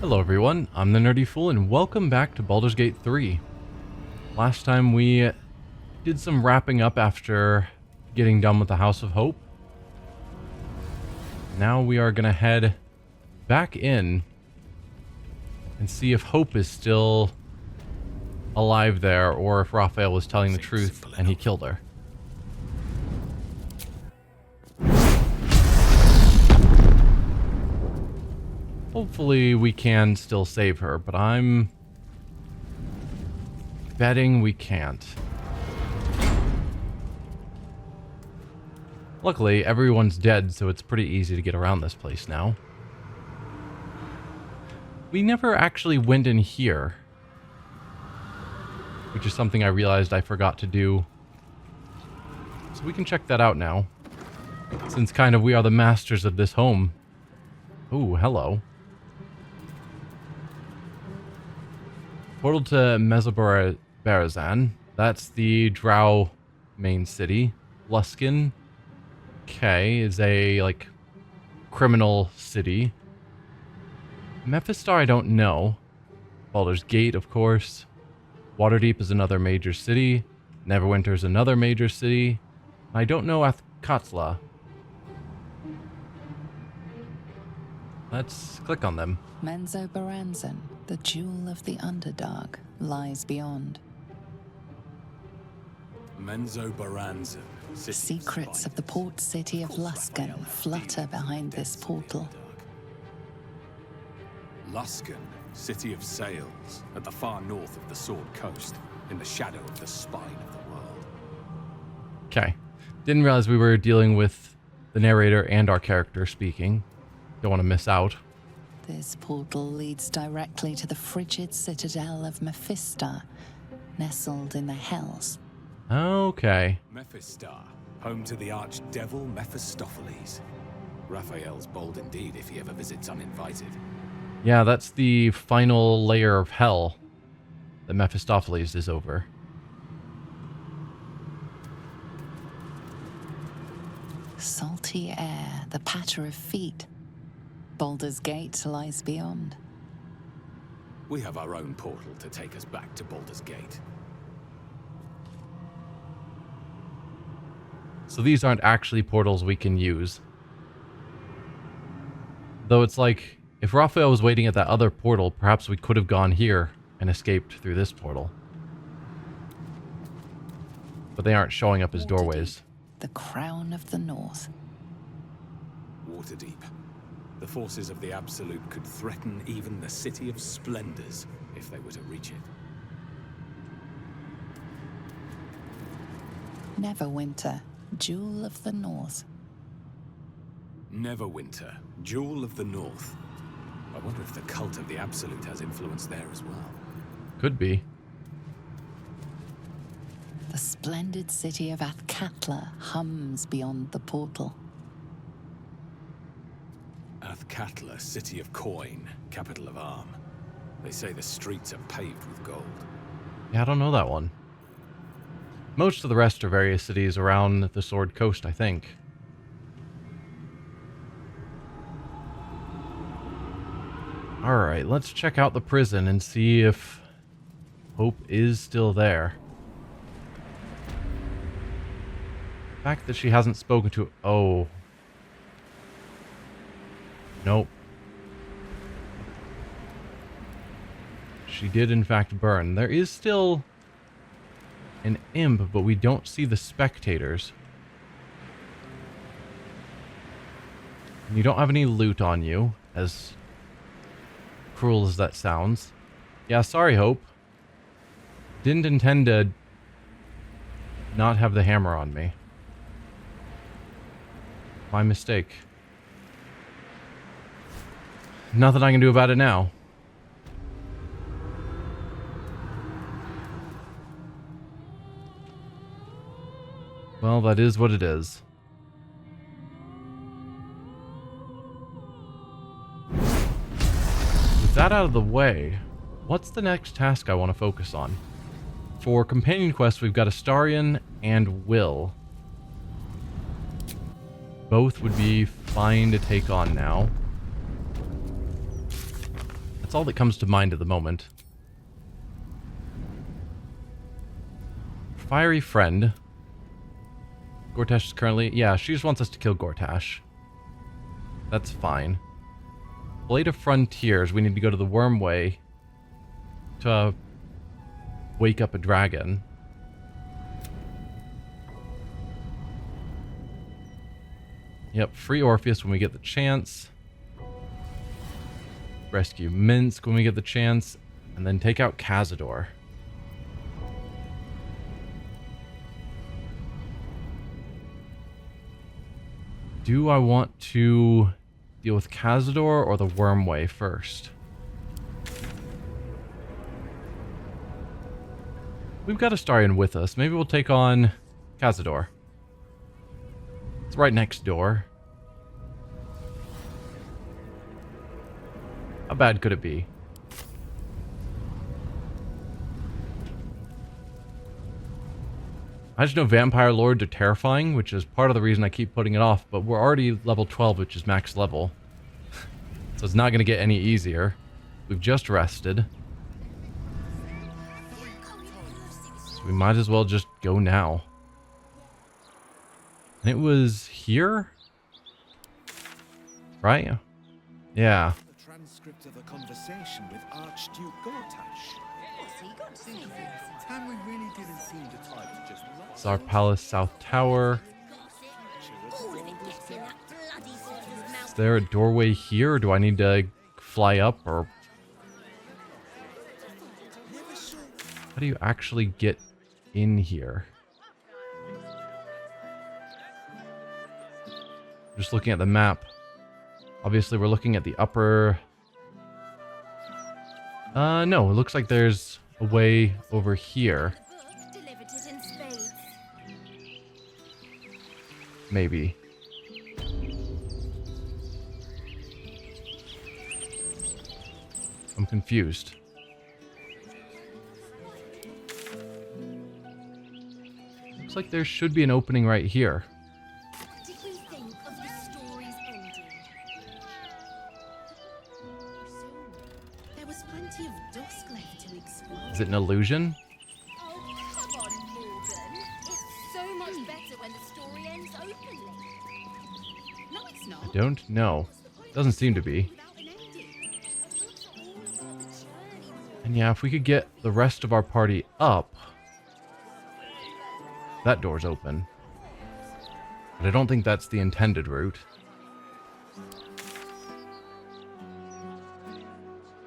Hello everyone, I'm the Nerdy Fool and welcome back to Baldur's Gate 3. Last time we did some wrapping up after getting done with the House of Hope. Now we are going to head back in and see if Hope is still alive there or if Raphael was telling the truth and he killed her. Hopefully we can still save her, but I'm betting we can't. Luckily, everyone's dead, so it's pretty easy to get around this place now. We never actually went in here, which is something I realized I forgot to do. So we can check that out now, since kind of we are the masters of this home. Ooh, hello. Portal to Mesobarazan. That's the Drow main city. Luskan, okay, is a, like, criminal city. Mephistar, I don't know. Baldur's Gate, of course. Waterdeep is another major city. Neverwinter is another major city. I don't know Athkatla. Let's click on them. Menzoberranzan, the jewel of the Underdark, lies beyond. Menzoberranzan. Secrets of the port city of Luskan flutter behind this portal. Luskan, city of sails, at the far north of the Sword Coast, in the shadow of the spine of the world. Okay. Didn't realize we were dealing with the narrator and our character speaking. Don't want to miss out. This portal leads directly to the frigid citadel of Mephistar, nestled in the Hells. Okay. Mephistar, home to the archdevil Mephistopheles. Raphael's bold indeed if he ever visits uninvited. Yeah, that's the final layer of hell that Mephistopheles is over. Salty air, the patter of feet. Baldur's Gate lies beyond. We have our own portal to take us back to Baldur's Gate. So these aren't actually portals we can use. Though it's like, if Raphael was waiting at that other portal, perhaps we could have gone here and escaped through this portal. But they aren't showing up as doorways. The crown of the North. Waterdeep. The forces of the Absolute could threaten even the City of Splendors if they were to reach it. Neverwinter, jewel of the North. Neverwinter, jewel of the North. I wonder if the cult of the Absolute has influence there as well. Could be. The splendid city of Athkatla hums beyond the portal. Athkatla, city of coin, capital of arm. They say the streets are paved with gold. Yeah, I don't know that one. Most of the rest are various cities around the Sword Coast, I think. Alright, let's check out the prison and see if Hope is still there. The fact that she hasn't spoken to... Oh. Nope. She did in fact burn. There is still an imp, but we don't see the spectators. And you don't have any loot on you, as cruel as that sounds. Yeah, sorry, Hope. Didn't intend to not have the hammer on me. My mistake. Nothing I can do about it now. Well, that is what it is. With that out of the way, what's the next task I want to focus on? For companion quests, we've got Astarion and Will. Both would be fine to take on now. That's all that comes to mind at the moment. Fiery friend. Gortash is currently... Yeah, she just wants us to kill Gortash. That's fine. Blade of Frontiers. We need to go to the Wormway to wake up a dragon. Yep, free Orpheus when we get the chance. Rescue Minsk when we get the chance. And then take out Cazador. Do I want to deal with Cazador or the Wormway first? We've got Astarion with us. Maybe we'll take on Cazador. It's right next door. How bad could it be? I just know Vampire Lords are terrifying, which is part of the reason I keep putting it off, but we're already level 12, which is max level. So it's not going to get any easier. We've just rested. So we might as well just go now. And it was here? Right? Yeah. The transcript of a conversation with Archduke Gortash. And we really didn't seem to type to just Szarr Palace South Tower. Is there a doorway here, or do I need to fly up, or... How do you actually get in here? Just looking at the map. Obviously, we're looking at the upper... no, it looks like there's a way over here. Maybe. I'm confused. Looks like there should be an opening right here. What did you think of the story's ending? There was plenty of dusk left to explore. Is it an illusion? Oh, come on, Morgan. It's so much better when the story ends openly. No, it's not. I don't know. Doesn't seem to be. Without an ending. It's all about the journey, Morgan. And yeah, if we could get the rest of our party up... That door's open. But I don't think that's the intended route.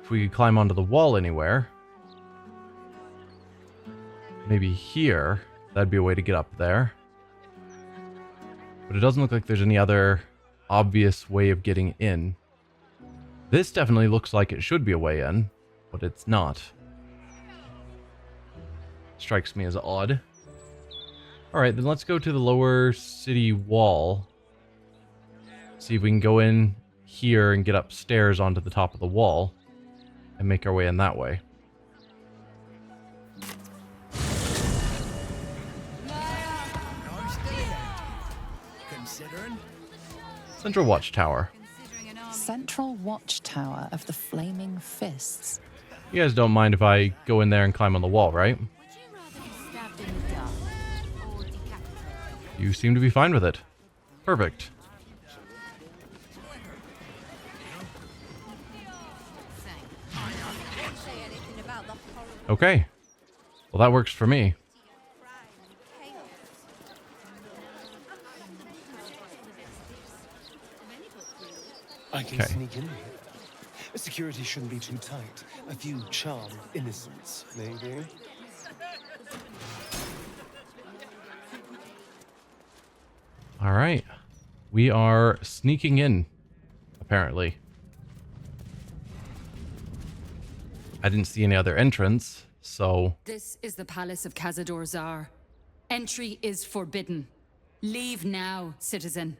If we could climb onto the wall anywhere... Maybe here, that'd be a way to get up there. But it doesn't look like there's any other obvious way of getting in. This definitely looks like it should be a way in, but it's not. Strikes me as odd. Alright, then let's go to the lower city wall. See if we can go in here and get upstairs onto the top of the wall. And make our way in that way. considering. Central Watchtower. Central Watchtower of the Flaming Fists. You guys don't mind if I go in there and climb on the wall, right? Would you rather be stabbed in the dark or decapitated? You seem to be fine with it. Perfect. Okay. Well, that works for me. I can Okay. sneak in here. Security shouldn't be too tight. A few charmed innocents, maybe. All right. We are sneaking in, apparently. I didn't see any other entrance, so... This is the palace of Cazador Szarr. Entry is forbidden. Leave now, citizen.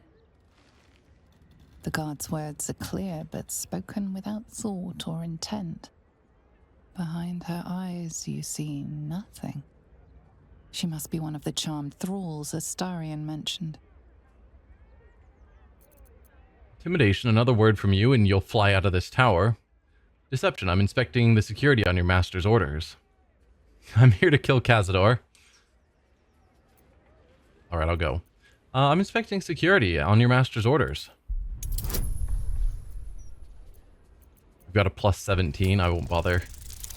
The guard's words are clear, but spoken without thought or intent. Behind her eyes, you see nothing. She must be one of the charmed thralls Astarion mentioned. Intimidation, another word from you, and you'll fly out of this tower. Deception. I'm inspecting the security on your master's orders. I'm here to kill Cazador. Alright, I'll go. I'm inspecting security on your master's orders. We've got a plus 17. I won't bother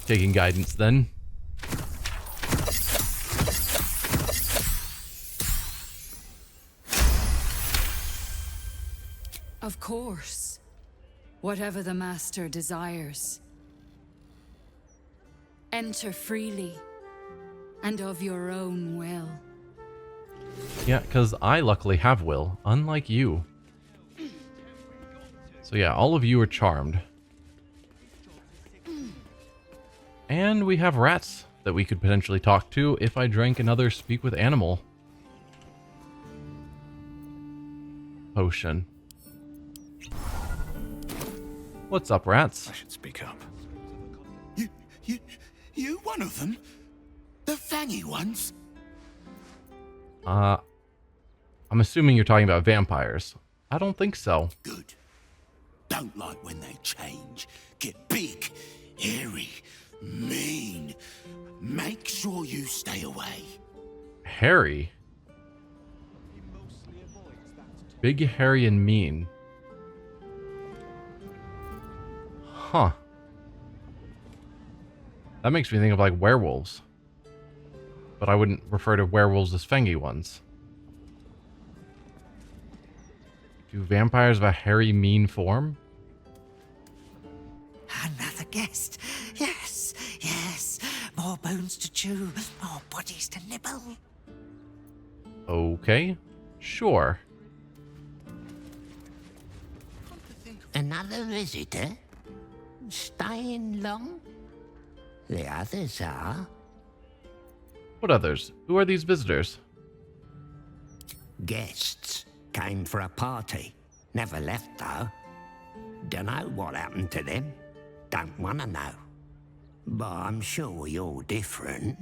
taking guidance then. Of course. Whatever the master desires. Enter freely, and of your own will. Yeah, because I luckily have will, unlike you. So yeah, all of you are charmed. And we have rats that we could potentially talk to if I drank another Speak with Animal potion. What's up, rats? I should speak up. You one of them? The fangy ones? I'm assuming you're talking about vampires. I don't think so. Good. Don't like when they change. Get big, hairy, mean. Make sure you stay away. Hairy? Big, hairy, and mean. Huh. That makes me think of like werewolves. But I wouldn't refer to werewolves as fangy ones. Do vampires have a hairy, mean form? Another guest. Yes, yes. More bones to chew, more bodies to nibble. Okay. Sure. Another visitor? Staying long? The others are. What others? Who are these visitors? Guests. Came for a party. Never left, though. Dunno what happened to them. Don't want to know. But I'm sure you're different.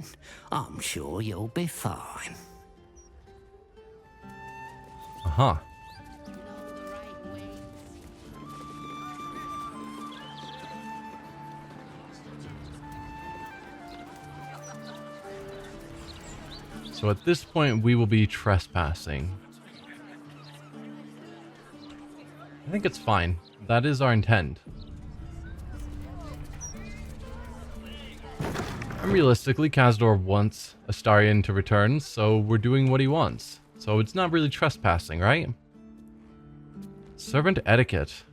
I'm sure you'll be fine. Uh-huh. So at this point, we will be trespassing. I think it's fine. That is our intent. And realistically, Cazador wants Astarion to return, so we're doing what he wants. So it's not really trespassing, right? Servant etiquette.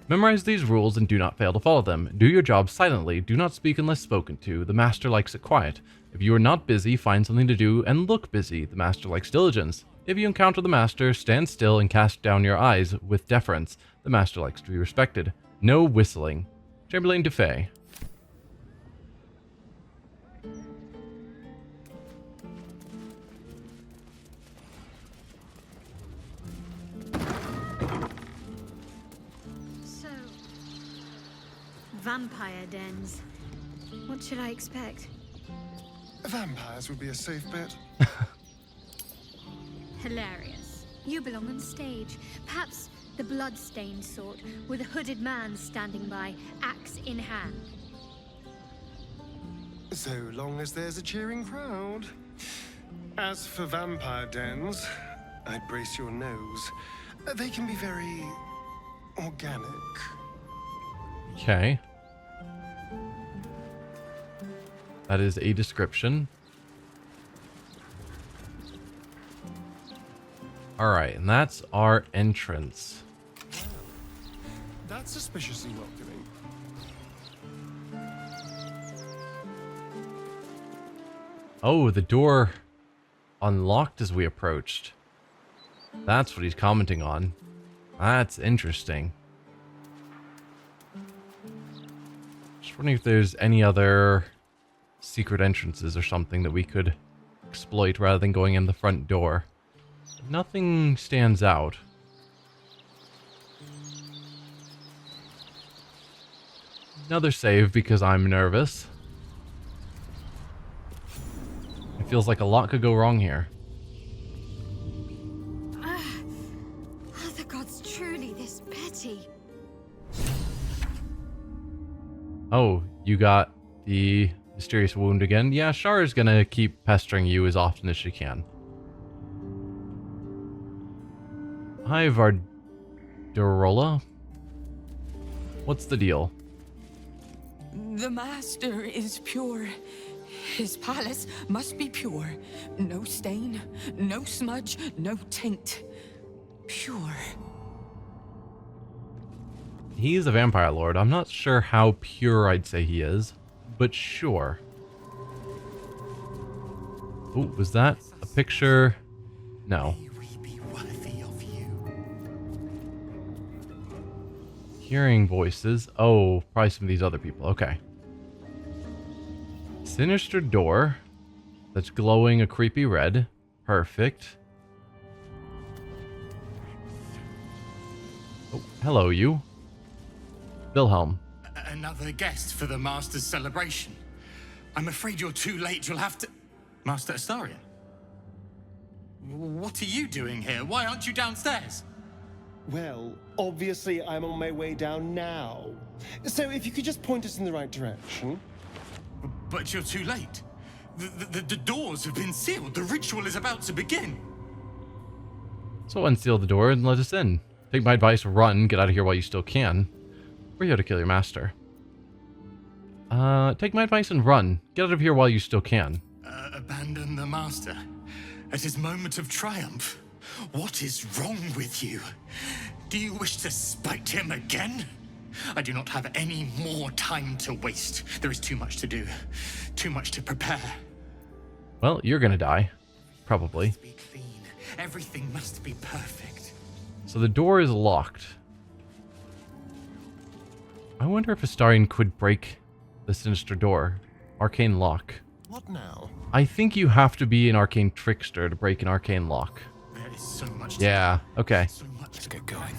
Memorize these rules and do not fail to follow them. Do your job silently. Do not speak unless spoken to. The master likes it quiet. If you are not busy, find something to do and look busy. The master likes diligence. If you encounter the master, stand still and cast down your eyes with deference. The master likes to be respected. No whistling. Chamberlain Defay. So, vampire dens. What should I expect? Vampires would be a safe bet. Hilarious. You belong on stage. Perhaps the blood-stained sort, with a hooded man standing by, axe in hand. So long as there's a cheering crowd. As for vampire dens, I'd brace your nose. They can be very organic. Okay. That is a description. Alright, and that's our entrance. That's suspiciously welcoming. Oh, the door unlocked as we approached. That's what he's commenting on. That's interesting. Just wondering if there's any other secret entrances or something that we could exploit rather than going in the front door. Nothing stands out. Another save because I'm nervous. It feels like a lot could go wrong here. Are the gods truly this petty? Oh, you got the mysterious wound again. Yeah, Szarr is gonna keep pestering you as often as she can. Hi, Vardarola. What's the deal? The master is pure. His palace must be pure. No stain, no smudge, no taint. Pure. He's a vampire lord. I'm not sure how pure I'd say he is, but sure. Oh, was that a picture? No. May we be worthy of you. Hearing voices. Oh, probably some of these other people. Okay. Sinister door that's glowing a creepy red. Perfect. Oh, hello, you. Wilhelm. Another guest for the Master's celebration. I'm afraid you're too late. You'll have to... Master Astarion? What are you doing here? Why aren't you downstairs? Well, obviously I'm on my way down now. So if you could just point us in the right direction. But you're too late. The doors have been sealed. The ritual is about to begin. So unseal the door and let us in. Take my advice, run, get out of here while you still can. We're here to kill your master. Take my advice and run. Get out of here while you still can. Abandon the Master at his moment of triumph. What is wrong with you? Do you wish to spite him again? I do not have any more time to waste. There is too much to do. Too much to prepare. Well, you're gonna die. Probably. Must be clean. Everything must be perfect. So the door is locked. I wonder if Astarion could break the sinister door. Arcane lock. What now? I think you have to be an arcane trickster to break an arcane lock. There is so much Yeah, okay. so much Let's get going.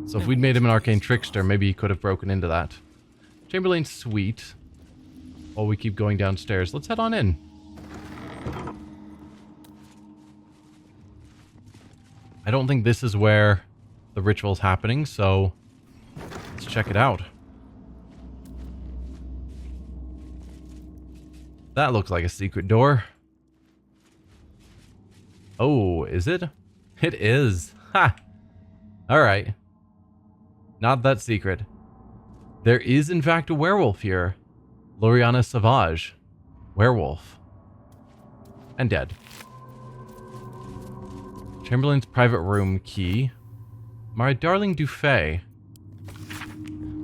So if we'd made him an arcane trickster, maybe he could have broken into that. Chamberlain's suite. While we keep going downstairs, let's head on in. I don't think this is where the ritual's happening, so let's check it out. That looks like a secret door. Oh, is it? It is. Ha! Alright. Not that secret. There is, in fact, a werewolf here. Loriana Savage. Werewolf. And dead. Chamberlain's private room key. My darling Dufay.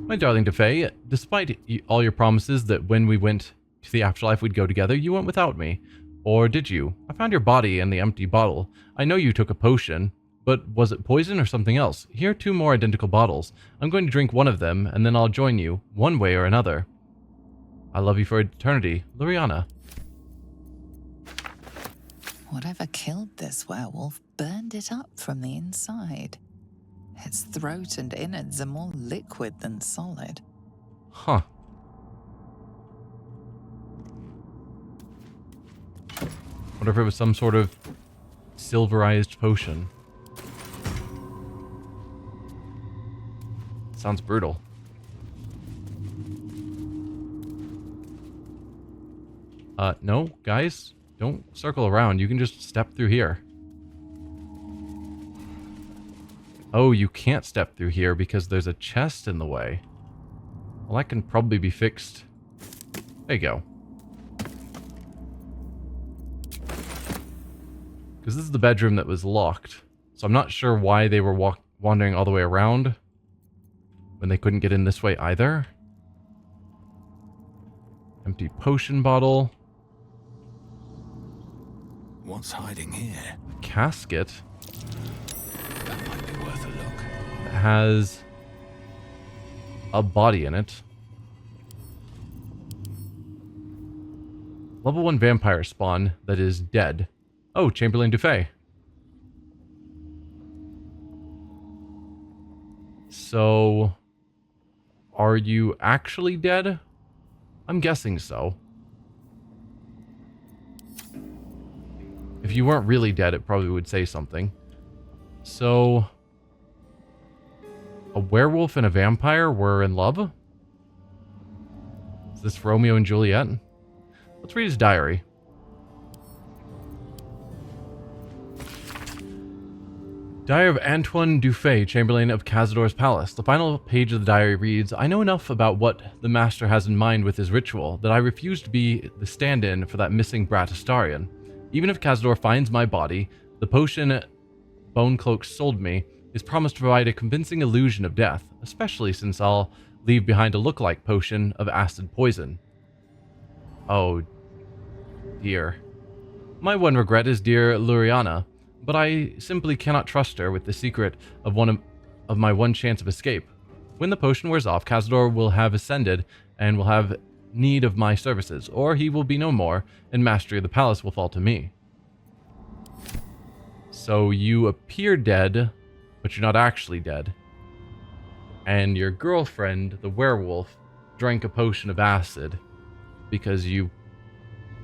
My darling Dufay, despite all your promises that when we went to the afterlife we'd go together, you went without me. Or did you? I found your body and the empty bottle. I know you took a potion, but was it poison or something else? Here are 2 more identical bottles. I'm going to drink one of them, and then I'll join you, one way or another. I love you for eternity, Loriana. Whatever killed this werewolf burned it up from the inside. Its throat and innards are more liquid than solid. Huh. Wonder if it was some sort of silverized potion. Sounds brutal. No, guys, don't circle around. You can just step through here. Oh, you can't step through here because there's a chest in the way. Well, that can probably be fixed. There you go. Because this is the bedroom that was locked. So I'm not sure why they were wandering all the way around when they couldn't get in this way either. Empty potion bottle. What's hiding here? Casket. That might be worth a look. That has a body in it. Level 1 vampire spawn that is dead. Oh, Chamberlain Dufay. So, are you actually dead? I'm guessing so. If you weren't really dead, it probably would say something. So, A werewolf and a vampire were in love? Is this Romeo and Juliet? Let's read his diary. Diary of Antoine Dufay, Chamberlain of Cazador's Palace. The final page of the diary reads, I know enough about what the master has in mind with his ritual that I refuse to be the stand-in for that missing brat Astarion. Even if Cazador finds my body, the potion Bone Cloak sold me is promised to provide a convincing illusion of death, especially since I'll leave behind a look-alike potion of acid poison. Oh, dear. My one regret is dear Luriana, but I simply cannot trust her with the secret of my one chance of escape. When the potion wears off, Cazador will have ascended and will have need of my services, or he will be no more, and mastery of the palace will fall to me. So you appear dead, but you're not actually dead. And your girlfriend, the werewolf, drank a potion of acid because you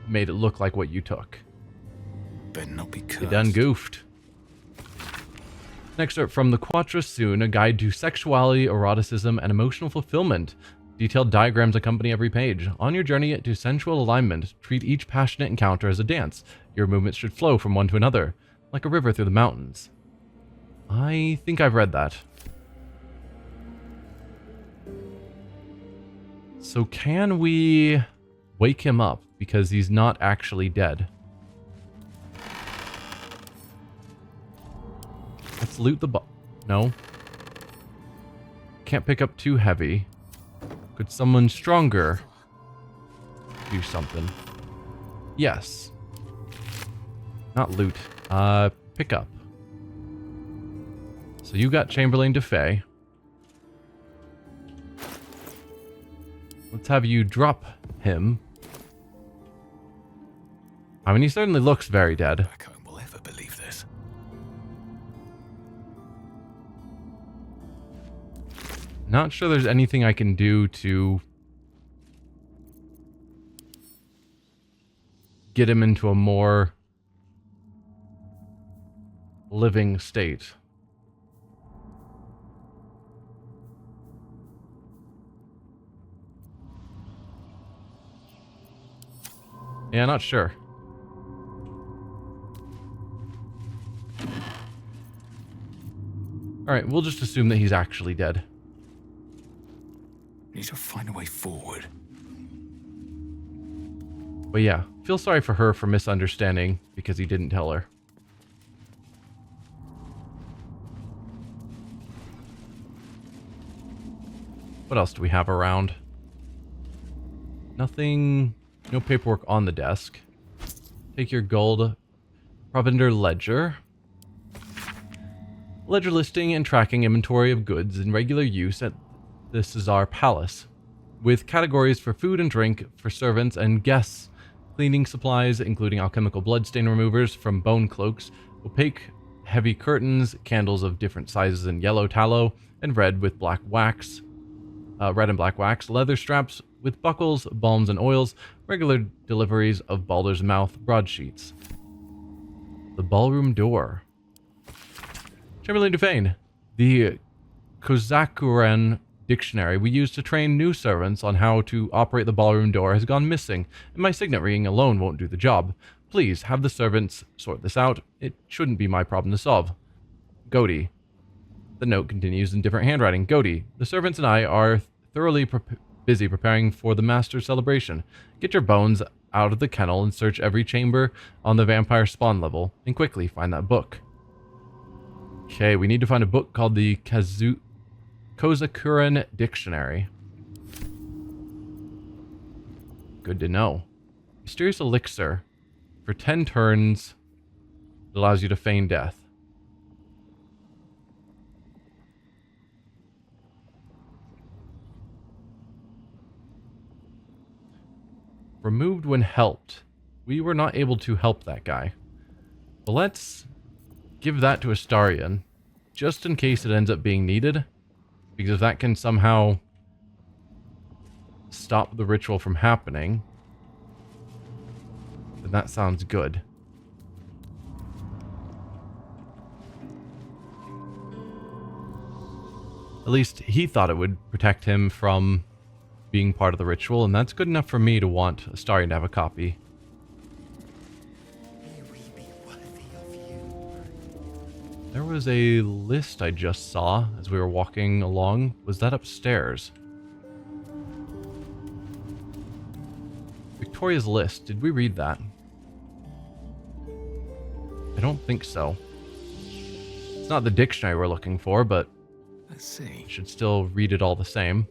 made it look like what you took. Better not be cursed. You done goofed. Next up, from the Quattro Soon, a guide to sexuality, eroticism, and emotional fulfillment. Detailed diagrams accompany every page. On your journey to sensual alignment, treat each passionate encounter as a dance. Your movements should flow from one to another, like a river through the mountains. I think I've read that. So can we wake him up because he's not actually dead? Let's loot the no. Can't pick up too heavy. Could someone stronger do something? Yes. Not loot. Pick up. So you got Chamberlain Dufay. Let's have you drop him. I mean, he certainly looks very dead. Back home will ever believe this. Not sure there's anything I can do to get him into a more living state. Yeah, not sure. Alright, we'll just assume that he's actually dead. Need to find a way forward. But yeah, feel sorry for her for misunderstanding because he didn't tell her. What else do we have around? Nothing. No paperwork on the desk. Take your gold. Provender ledger. Ledger listing and tracking inventory of goods in regular use at the Szarr Palace, with categories for food and drink for servants and guests, cleaning supplies including alchemical bloodstain removers from bone cloaks, opaque heavy curtains, candles of different sizes in yellow tallow and red with black wax, red and black wax, leather straps with buckles, balms and oils, regular deliveries of Baldur's Mouth broadsheets. The ballroom door. Chamberlain Dufay, the Kozakuren dictionary we use to train new servants on how to operate the ballroom door has gone missing, and my signet ring alone won't do the job. Please have the servants sort this out. It shouldn't be my problem to solve. Godi. The note continues in different handwriting. Godi, the servants and I are thoroughly busy preparing for the master's celebration. Get your bones out of the kennel and search every chamber on the vampire spawn level, and quickly find that book. Okay, we need to find a book called the Kozakuren Dictionary. Good to know. Mysterious elixir. For 10 turns, it allows you to feign death. Removed when helped. We were not able to help that guy. But let's give that to Astarion, just in case it ends up being needed. Because if that can somehow stop the ritual from happening, then that sounds good. At least he thought it would protect him from being part of the ritual, and that's good enough for me to want Astarion to have a copy. May we be worthy of you. There was a list I just saw as we were walking along. Was that upstairs? Victoria's list. Did we read that? I don't think so. It's not the dictionary we're looking for, but Let's see. should still read it all the same.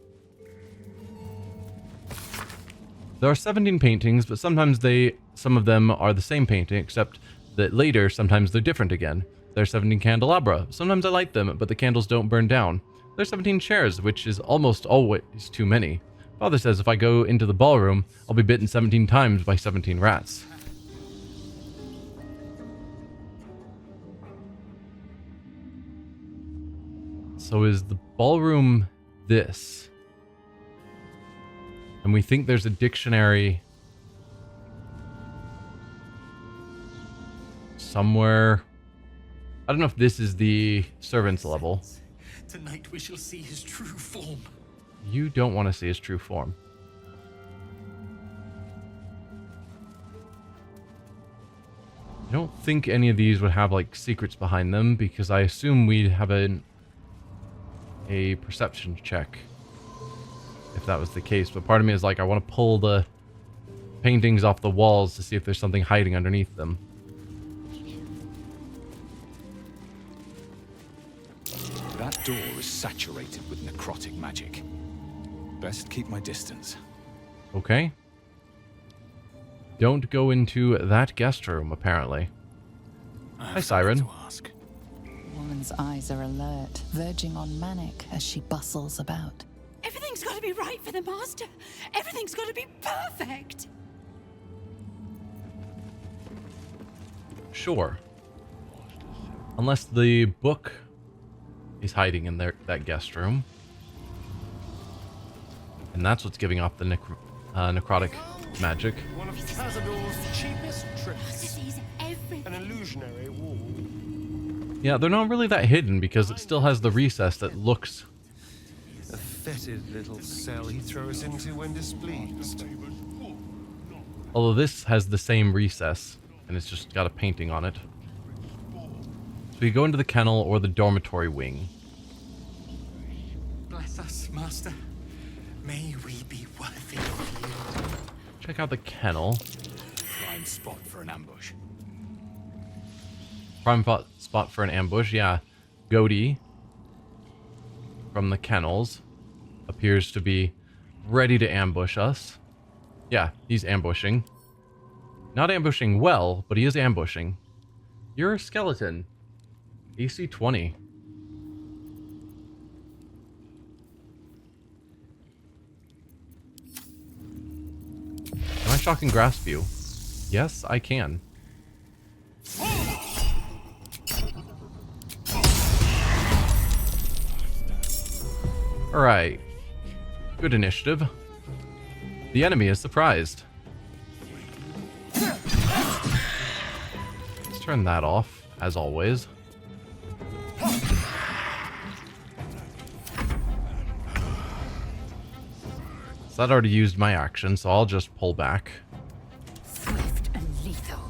There are 17 paintings, but sometimes some of them are the same painting, except that later, sometimes they're different again. There are 17 candelabra. Sometimes I light them, but the candles don't burn down. There are 17 chairs, which is almost always too many. Father says if I go into the ballroom, I'll be bitten 17 times by 17 rats. So is the ballroom this? And we think there's a dictionary somewhere. I don't know if this is the servant's level. Tonight we shall see his true form. You don't want to see his true form. I don't think any of these would have like secrets behind them, because I assume we'd have a perception check if that was the case. But part of me is like, I want to pull the paintings off the walls to see if there's something hiding underneath them. That door is saturated with necrotic magic. Best keep my distance. Okay. Don't go into that guest room, apparently. Hi, Siren. The woman's eyes are alert, verging on manic as she bustles about. Everything's got to be right for the Master. Everything's got to be perfect. Sure. Unless the book is hiding in that guest room. And that's what's giving off the necrotic magic. One of Cazador's cheapest tricks. Sees everything. An illusionary wall. Yeah, they're not really that hidden because it still has the recess that looks... A fetid little cell he throws into when displeased. Although this has the same recess, and it's just got a painting on it. So you go into the kennel or the dormitory wing. Bless us, Master. May we be worthy of you. Check out the kennel. Prime spot for an ambush. Prime spot for an ambush, yeah. Goaty from the kennels appears to be ready to ambush us. Yeah, he's ambushing. Not ambushing well, but he is ambushing. You're a skeleton. AC 20. Can I shock and grasp you? Yes, I can. Alright. Good initiative. The enemy is surprised. Let's turn that off, as always. So that already used my action, so I'll just pull back. Swift and lethal.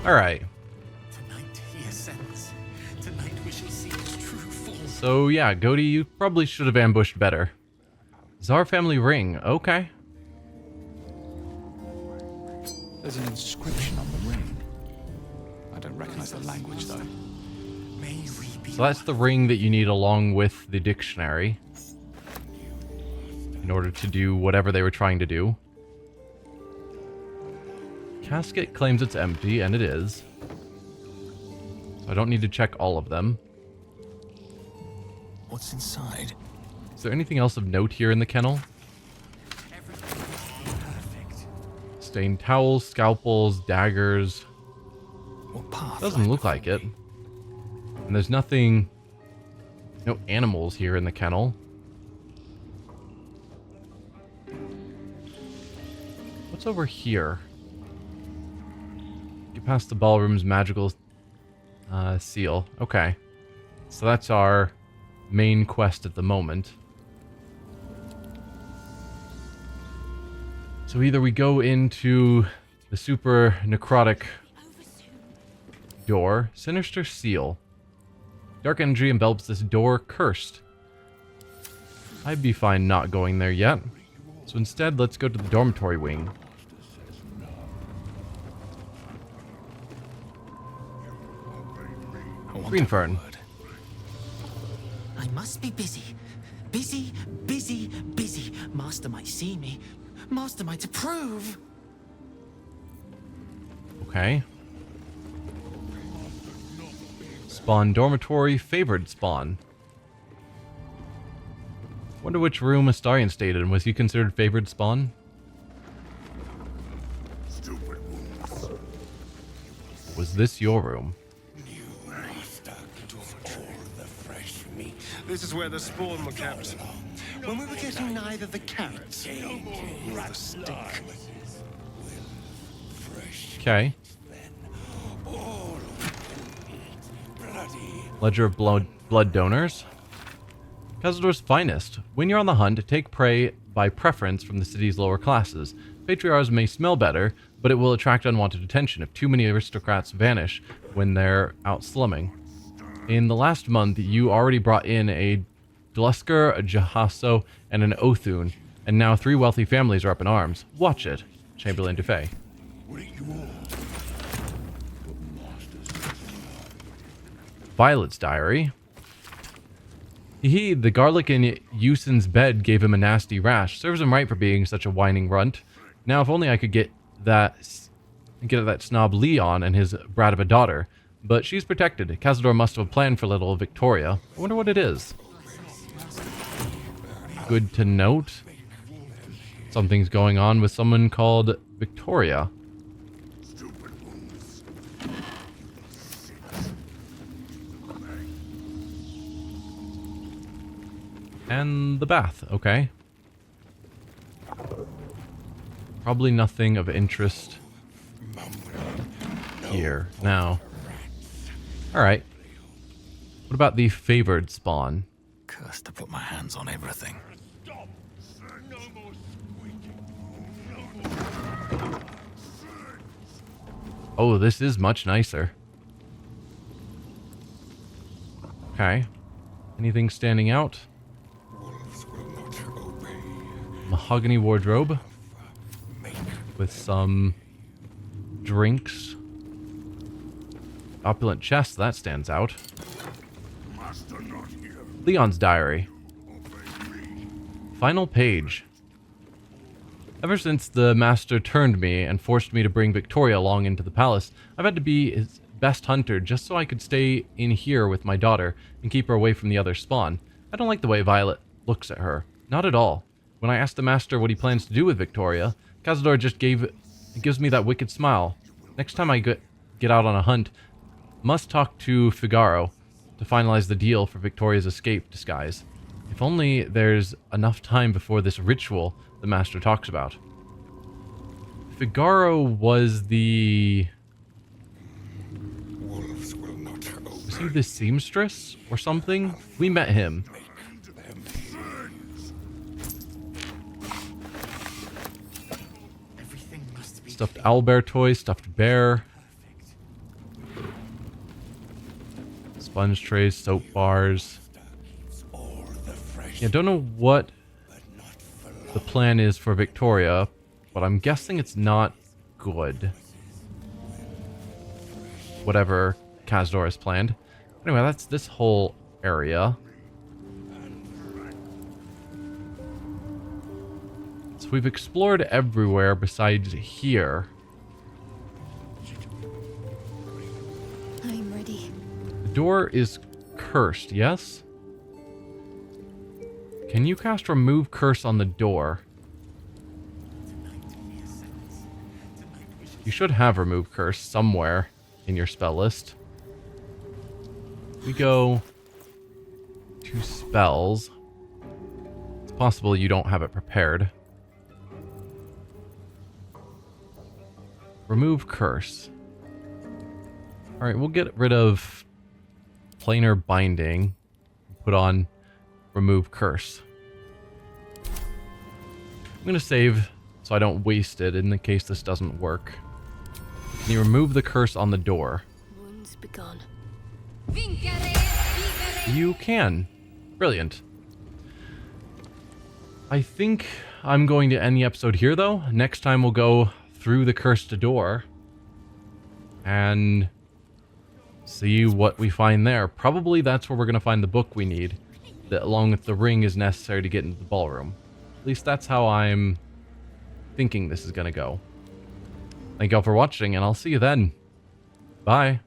Alright. Tonight he ascends. Tonight we shall see his true form. So yeah, Goaty, you probably should have ambushed better. Szarr family ring. Okay. There's an inscription on the ring. I don't recognize the language, though. May we be So that's the ring that you need along with the dictionary in order to do whatever they were trying to do. Casket claims it's empty, and it is. So I don't need to check all of them. What's inside? Is there anything else of note here in the kennel? perfect. Stained towels, scalpels, daggers. What path? Doesn't look like it. And there's nothing... No animals here in the kennel. What's over here? Get past the ballroom's magical seal. Okay. So that's our main quest at the moment. So either we go into the super necrotic door, sinister seal. Dark energy envelops this door, cursed. I'd be fine not going there yet. So instead, let's go to the dormitory wing. Greenfern. I must be busy. Busy, busy, busy. Master might see me. Master might approve. Okay. Spawn dormitory, favored spawn. Wonder which room Astarion stayed in. Was he considered favored spawn? Was this your room? This is where the spawn were kept. When we were getting neither the carrots nor the stick. Okay. Ledger of blood donors. Cazador's finest. When you're on the hunt, take prey by preference from the city's lower classes. Patriarchs may smell better, but it will attract unwanted attention if too many aristocrats vanish when they're out slumming. In the last month, you already brought in a Dlusker, a Jahaso, and an Othun, and now 3 wealthy families are up in arms. Watch it. Chamberlain Defay. Violet's diary. The garlic in Yusin's bed gave him a nasty rash. Serves him right for being such a whining runt. Now, if only I could get that snob Leon and his brat of a daughter. But she's protected. Cazador must have a plan for little Victoria. I wonder what it is. Good to note. Something's going on with someone called Victoria. And the bath, okay. Probably nothing of interest here now. Alright. What about the favored spawn? Cursed to put my hands on everything. Oh, this is much nicer. Okay. Anything standing out? Mahogany wardrobe with some drinks. Opulent chest, that stands out. Leon's diary. Final page. Ever since the master turned me and forced me to bring Victoria along into the palace, I've had to be his best hunter just so I could stay in here with my daughter and keep her away from the other spawn. I don't like the way Violet looks at her. Not at all. When I asked the master what he plans to do with Victoria, Cazador just gives me that wicked smile. Next time I get out on a hunt, must talk to Figaro to finalize the deal for Victoria's escape disguise. If only there's enough time before this ritual the master talks about. Figaro was the... Was he the seamstress or something? We met him. Stuffed owlbear toy, stuffed bear. Sponge trays, soap bars. Yeah, don't know what the plan is for Victoria, but I'm guessing it's not good. Whatever Cazador has planned. Anyway, that's this whole area. So we've explored everywhere besides here. I'm ready. The door is cursed, yes? Can you cast Remove Curse on the door? You should have Remove Curse somewhere in your spell list. We go to spells. It's possible you don't have it prepared. Remove Curse. Alright, we'll get rid of planar binding. Put on remove curse. I'm going to save so I don't waste it in the case this doesn't work. Can you remove the curse on the door? Wounds begun. You can. Brilliant. I think I'm going to end the episode here, though. Next time we'll go through the cursed door and see what we find there. Probably that's where we're going to find the book we need, that along with the ring is necessary to get into the ballroom. At least that's how I'm thinking this is going to go. Thank y'all for watching, and I'll see you then. Bye.